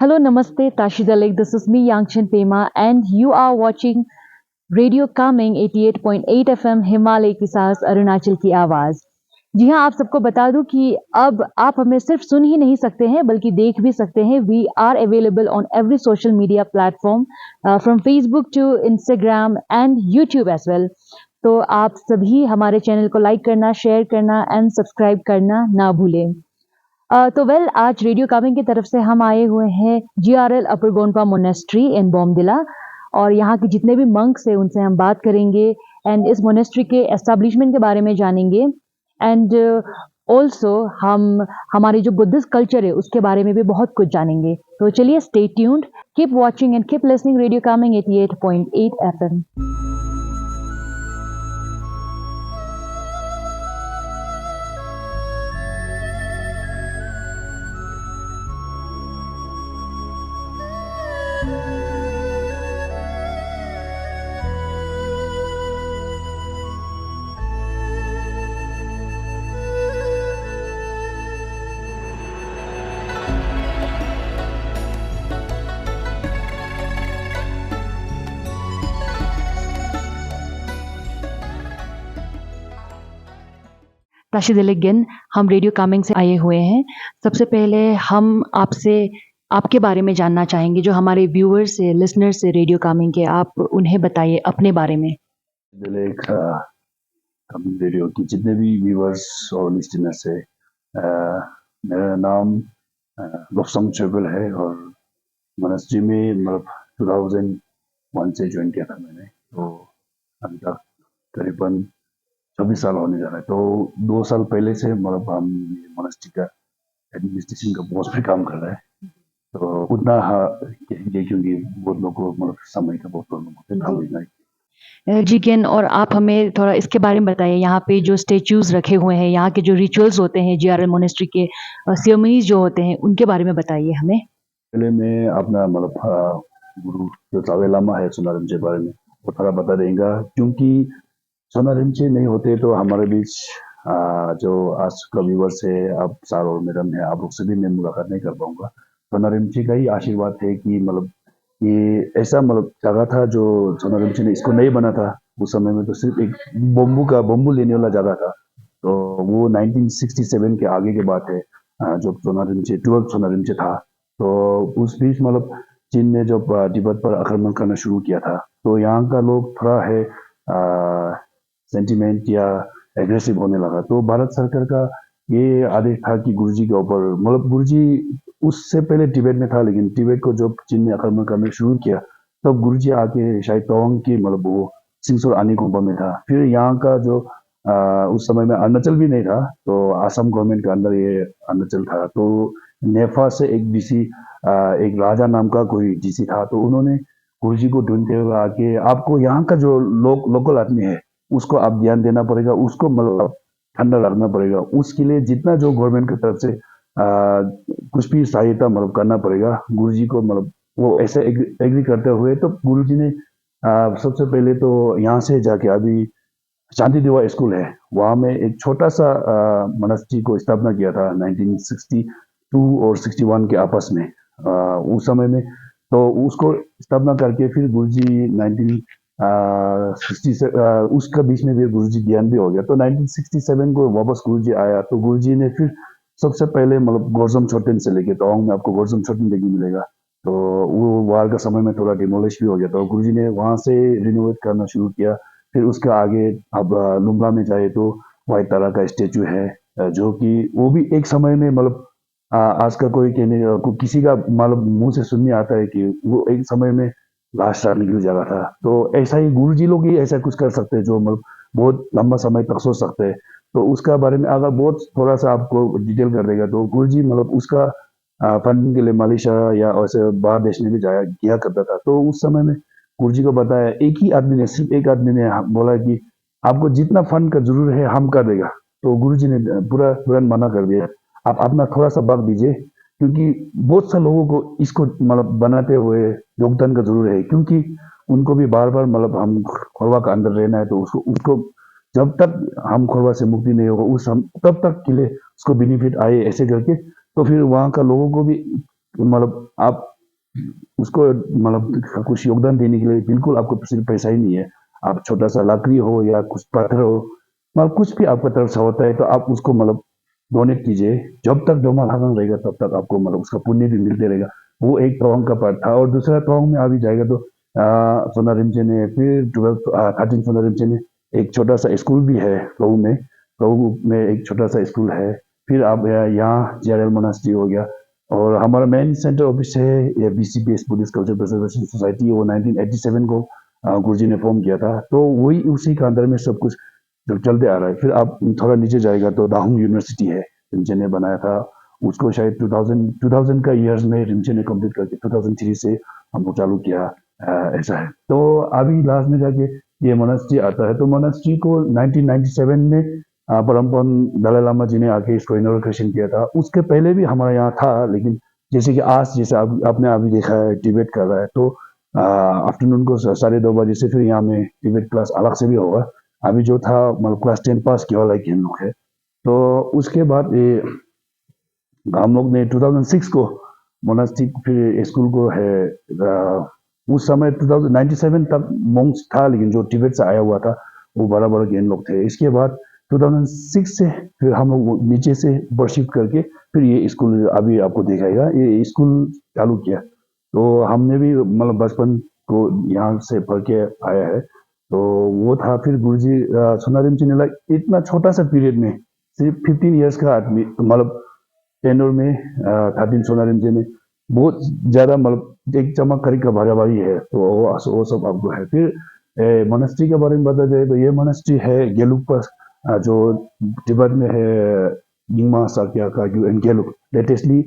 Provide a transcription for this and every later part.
Hello, Namaste, Tashidalik. This is me, Yangchen Pema, and you are watching radio coming 88.8 FM Himalaya की सांस अरुणाचल की आवाज। जी हाँ, आप सबको बता दूं कि अब आप हमें सिर्फ सुन ही नहीं सकते हैं बल्कि देख भी सकते हैं। We are available on every social media platform from Facebook to Instagram and YouTube as well. तो आप सभी हमारे चैनल को लाइक करना, शेयर करना एंड सब्सक्राइब करना ना भूलें। तो आज रेडियो कामिंग की तरफ से हम आए हुए हैं GRL अपर गोंडपा मोनेस्ट्री इन बॉम्दिला, और यहाँ के जितने भी मंक्स हैं उनसे हम बात करेंगे एंड इस मोनेस्ट्री के एस्टेब्लिशमेंट के बारे में जानेंगे एंड ऑल्सो हम हमारी जो बुद्धिस्ट कल्चर है उसके बारे में भी बहुत कुछ जानेंगे। तो चलिए, stay tuned, keep watching and keep listening radio coming 88.8 FM. Rashid अलीगन, हम रेडियो कामिंग से आए हुए हैं। सबसे पहले हम आपसे आपके बारे में जानना चाहेंगे, जो हमारे व्यूअर्स से, लिसनर्स से रेडियो कामिंग के, आप उन्हें बताइए अपने बारे में। कामिंग रेडियो की जितने भी व्यूअर्स और लिसनर्स है, मेरा नाम लोफसंग चोगल है और मोनेस्ट्री में मतलब 2001 से ज्वाइन किया था मैंने। तो अभी तक करीबन 26 साल होने जा रहा है। तो 2 साल पहले से मतलब हम मोनेस्ट्री का एडमिनिस्ट्रेशन का पोस्ट पे काम कर रहे हैं। तो उतना कहेंगे क्योंकि बहुत लोग को मतलब समय का बहुत प्रॉब्लम होता है। जी केन, और आप हमें थोड़ा इसके बारे में बताइए, यहाँ पे जो स्टेच्यूज रखे हुए हैं, यहाँ के जो रिचुअल्स होते हैं, GRL मोनेस्ट्री के सेरेमनीज जो होते हैं, उनके बारे में बताइए हमें। पहले मैं अपना मतलब गुरु जो चावे लामा है सोनारिमचे बारे में वो थोड़ा बता देंगे, क्योंकि सोनारिमचे नहीं होते तो हमारे बीच जो आज का व्यूवर्स है, आप सर और मैडम है, आप लोग से भी मैं मुलाकात नहीं कर पाऊंगा। सोनारिमचे का ही आशीर्वाद है कि मतलब ये ऐसा मतलब जगह था जो सोनारिमचे ने इसको नहीं बना था। उस समय में तो सिर्फ एक बम्बू लेने वाला जगह था। तो वो 1967 के आगे की बात है, जब सोनारिमचे 12 सोनारिमचे था। तो उस बीच मतलब चीन ने जब तिब्बत पर आक्रमण करना शुरू किया था, तो यहाँ का लोग थोड़ा है सेंटिमेंट या एग्रेसिव होने लगा। तो भारत सरकार का ये आदेश था कि गुरुजी के ऊपर मतलब गुरुजी उससे पहले तिब्बत में था, लेकिन तिब्बत को जब चीन ने आक्रमण करना शुरू किया तब गुरुजी आके शायद तवांग की मतलब वो सिंगसोर आनी गोम्बा में था। फिर यहाँ का जो उस समय में अरुणाचल भी नहीं था, तो आसाम गवर्नमेंट के अंदर ये अरुणाचल था। तो नेफा से एक डीसी, एक राजा नाम का कोई डीसी था, तो उन्होंने गुरुजी को ढूंढते हुए आके आपको यहाँ का जो लोकल आदमी है उसको आप ध्यान देना पड़ेगा, उसको मतलब ठंडा रखना पड़ेगा, उसके लिए जितना जो गवर्नमेंट की तरफ से कुछ भी सहायता मतलब करना पड़ेगा गुरुजी को। मतलब वो ऐसे एग्री करते हुए तो गुरुजी ने सबसे पहले तो यहाँ से जाके अभी शांति देवा स्कूल है वहाँ में एक छोटा सा मोनेस्ट्री को स्थापना किया था 1962 और 61 के आपस में। उस समय में तो उसको स्थापना करके फिर गुरुजी 1960 से उसका बीच में भी गुरुजी ध्यान भी हो गया। तो 1967 को वापस गुरुजी आया, तो गुरुजी ने फिर सबसे पहले मतलब गोरजम छोटन से लेके तवांग में आपको गोरजम छोटन देखने मिलेगा। तो वो वार का समय में थोड़ा डिमोलिश भी हो गया, तो गुरुजी ने वहाँ से रिनोवेट करना शुरू किया। फिर उसके आगे अब लुम्बा में जाए तो वाइट तारा का स्टेचू है, जो कि वो भी एक समय में मतलब आज का कोई कहने किसी का मतलब मुंह से सुनने आता है कि वो एक समय में लास्ट निकल की जगह था। तो ऐसा ही गुरुजी लोग ही ऐसा कुछ कर सकते हैं जो मतलब बहुत लंबा समय तक सोच सकते हैं। तो उसका बारे में अगर बहुत थोड़ा सा आपको डिटेल कर देगा तो गुरुजी मतलब उसका फंडिंग के लिए मलेशिया या ऐसे बाहर देश में भी जाया किया करता था। तो उस समय में गुरुजी को बताया, एक ही आदमी ने, सिर्फ एक आदमी ने बोला कि आपको जितना फंड का जरूरत है हम कर देगा। तो गुरुजी ने पूरा तुरंत मना कर दिया, आप अपना थोड़ा सा वक्त दीजिए, क्योंकि बहुत से लोगों को इसको मतलब बनाते हुए योगदान का जरूर है, क्योंकि उनको भी बार बार मतलब हम खोलवा का अंदर रहना है। तो उसको उसको जब तक हम खोलवा से मुक्ति नहीं होगा उस हम तब तक के लिए उसको बेनिफिट आए ऐसे करके। तो फिर वहाँ का लोगों को भी मतलब आप उसको मतलब कुछ योगदान देने के लिए बिल्कुल आपको सिर्फ पैसा ही नहीं है, आप छोटा सा लकड़ी हो या कुछ पत्थर हो, मतलब कुछ भी आपका तरफ से होता है तो आप उसको डोनेट कीजिए। जब तक डोमा हवन रहेगा तब तक आपको उसका पुण्य भी मिलते रहेगा। वो एक तवांग का पार्ट था। और दूसरा तवांग में अभी जाएगा तो सोनारिमचे ने फिर 13 सोनारिमचे ने एक छोटा सा स्कूल भी है प्रभु में एक छोटा सा स्कूल है। फिर आप यहाँ जेरल मोनास्ट्री हो गया। और हमारा मेन सेंटर ऑफिस है ये BCPS Buddhist culture preservation society, वो 1987 को गुरुजी ने फॉर्म किया था। तो वही उसी के अंदर में सब कुछ जो चलते आ रहा है। फिर आप थोड़ा नीचे जाएगा तो दाहुंग यूनिवर्सिटी है, रिमचे ने बनाया था। उसको शायद 2000 का ईयर्स में रिमचे ने कंप्लीट करके 2003 से हम लोग चालू किया। ऐसा है। तो अभी लास्ट में जाके ये मोनास्ट्री आता है। तो मोनास्ट्री को 1997 में परमपन दलाई लामा जी ने आके इसको इनॉग्रेशन किया था। उसके पहले भी हमारे यहाँ था, लेकिन जैसे कि आज जैसे आपने अभी देखा है डिबेट कर रहा है, तो आफ्टरनून को 2:30 से फिर यहाँ में डिबेट क्लास अलग से भी होगा। अभी जो था क्लास 10 पास किया वाला हम लोग है। तो उसके बाद ये हम लोग ने 2006 को मोनास्टिक फिर स्कूल को है उस समय 2097 तक मोंक्स था, लेकिन जो तिब्बत से आया हुआ था वो बड़ा बड़ा गेन लोग थे। इसके बाद 2006 से फिर हम लोग नीचे से वर्शिप करके फिर ये स्कूल अभी आपको दिखाएगा, ये स्कूल चालू किया। तो हमने भी बचपन को यहाँ से पढ़ के आया है। तो वो था फिर गुरुजी सोनारिम चिनेला इतना छोटा सा पीरियड में सिर्फ 15 इयर्स का आदमी टेनोर में 13 सोनारिम जी ने बहुत ज्यादा एक चमक खरी का भारी है। तो वो सब आपको है। फिर मोनेस्ट्री के बारे में बता जाए तो ये मोनेस्ट्री है गेलुक पर, जो तिब्बत में है यिंगमा साक्या का गेलुक, लेटेस्टली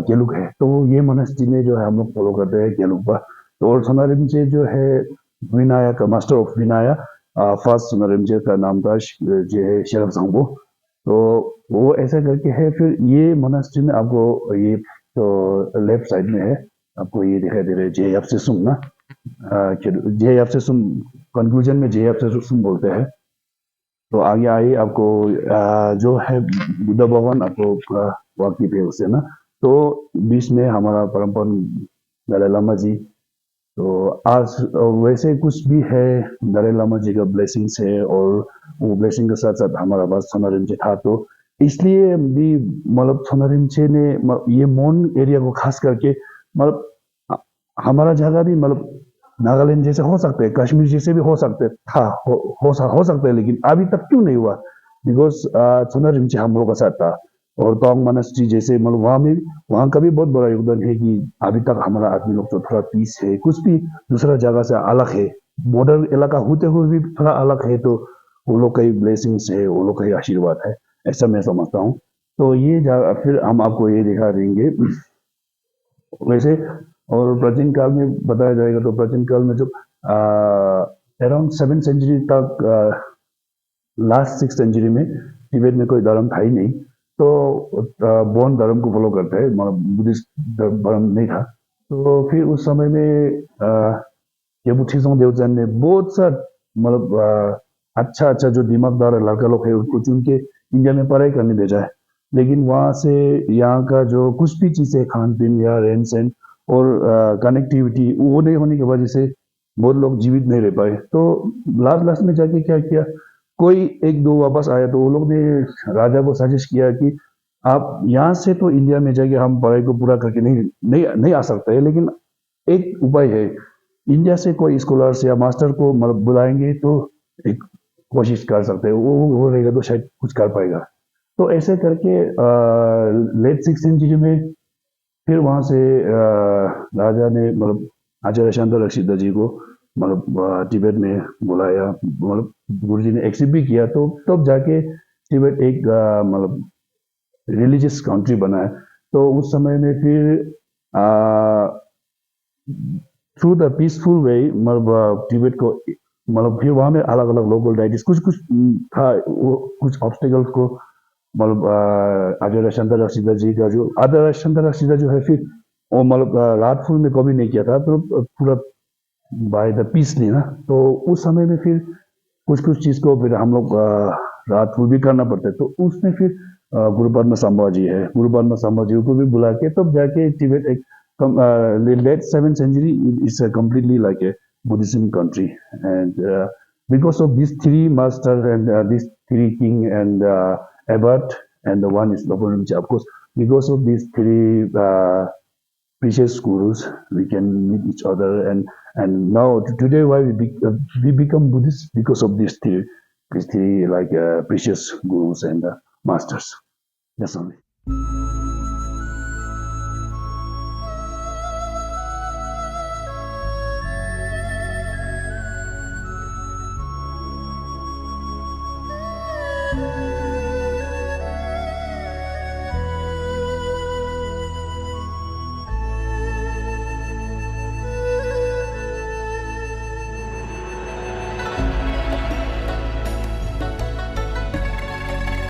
गेलुक है। तो ये मोनेस्ट्री में जो है हम लोग फॉलो करते हैं गेलुक पर। तो और सोनारिम से जो है विनाया का मास्टर ऑफ विनाया फर्स्ट सोनारिम जी का नाम था जो है शेरफ सांगबो। तो वो ऐसा करके है। फिर ये मोनास्ट्री में आपको ये तो लेफ्ट साइड में है, आपको ये दिखाई दे रहा है जे एफ से सुम ना, जे एफ से सुम कंक्लूजन में जे एफ से सुम बोलते हैं। तो आगे आइए, आपको जो है बुद्ध भवन आपको वाकिफ है उससे ना। तो बीच में हमारा परमपन दलाई लामा जी। तो आज वैसे कुछ भी है, दलाई लामा जी का ब्लेसिंग्स है, और वो ब्लेसिंग के साथ साथ हमारा पास सोनारिमचे था। तो इसलिए भी सोनारिमचे ने ये मोन एरिया को खास करके हमारा जगह भी नागालैंड जैसे हो सकते हैं, कश्मीर जैसे भी हो सकते था, हो सकता है, लेकिन अभी तक क्यों नहीं हुआ? बिकॉज सोनारिमचे हम लोग का साथ था। और तोंग मोनास्ट्री जैसे वहाँ का भी बहुत बड़ा योगदान है कि अभी तक हमारा आदमी लोग जो थोड़ा पीस है, कुछ भी दूसरा जगह से अलग है, बॉर्डर इलाका होते हुए भी थोड़ा अलग है, तो वो लोग का ही ब्लेसिंग्स है, वो लोग का ही आशीर्वाद है, ऐसा मैं समझता हूँ। तो ये फिर हम आपको ये दिखा देंगे वैसे। और प्राचीन काल में बताया जाएगा तो प्राचीन काल में जब अराउंड 7th सेंचुरी तक, लास्ट 6th सेंचुरी में तिब्बत में कोई धर्म था ही नहीं। तो बौद्ध धर्म को फॉलो करते हैं, बुद्धिस्ट धर्म नहीं था। तो फिर उस समय में बुद्धिज्म देवचंद ने बहुत सा अच्छा जो दिमागदार लड़का लोग है उनको चुन के इंडिया में पढ़ाई करने भेजा है। लेकिन वहाँ से यहाँ का जो कुछ भी चीज़ है, खान पीन या रहन सहन और कनेक्टिविटी, वो नहीं होने की वजह से बहुत लोग जीवित नहीं रह पाए। तो लास्ट में जाके क्या किया, कोई एक दो वापस आया तो वो लोग ने राजा को सजेस्ट किया कि आप यहाँ से तो इंडिया में जाके हम पढ़ाई को पूरा करके नहीं आ सकते, लेकिन एक उपाय है, इंडिया से कोई स्कॉलर्स या मास्टर को बुलाएंगे तो एक कोशिश कर सकते हैं, वो रहेगा तो शायद कुछ कर पाएगा। तो ऐसे करके लेट 6th सेंचुरी में फिर वहाँ से राजा ने आचार्य शांता रक्षिता जी को तिब्बत में बुलाया, गुरुजी ने एक्सेप्ट भी किया। तो तब जाके तिब्बत एक रिलीजियस कंट्री बना है। तो उस समय में फिर थ्रू द पीसफुल वे तिब्बत को फिर वहाँ में अलग अलग लोकल डाइटिस कुछ था, वो कुछ ऑब्स्टिकल्स को आचार्य शांता रक्षिता जी का जो आचार्य शांता रक्षिता जो है, फिर वो रातफुल में कभी नहीं किया था, तो पूरा बाय द पीस नहीं ना। तो उस समय में फिर कुछ चीज को फिर हम लोग रातफुल भी करना पड़ता है। तो उसमें फिर गुरु पद्मा संभा जी है, गुरु पद्मा संभा जी को भी बुला के तब जाके तिब्बत एक the late 7th century is a completely like a Buddhism country, and because of these three masters and these three king and abbot, and the one is Lopon Rinpoche, of course, because of these three precious gurus, we can meet each other, and now today why we become Buddhists because of these three like precious gurus and masters. That's only.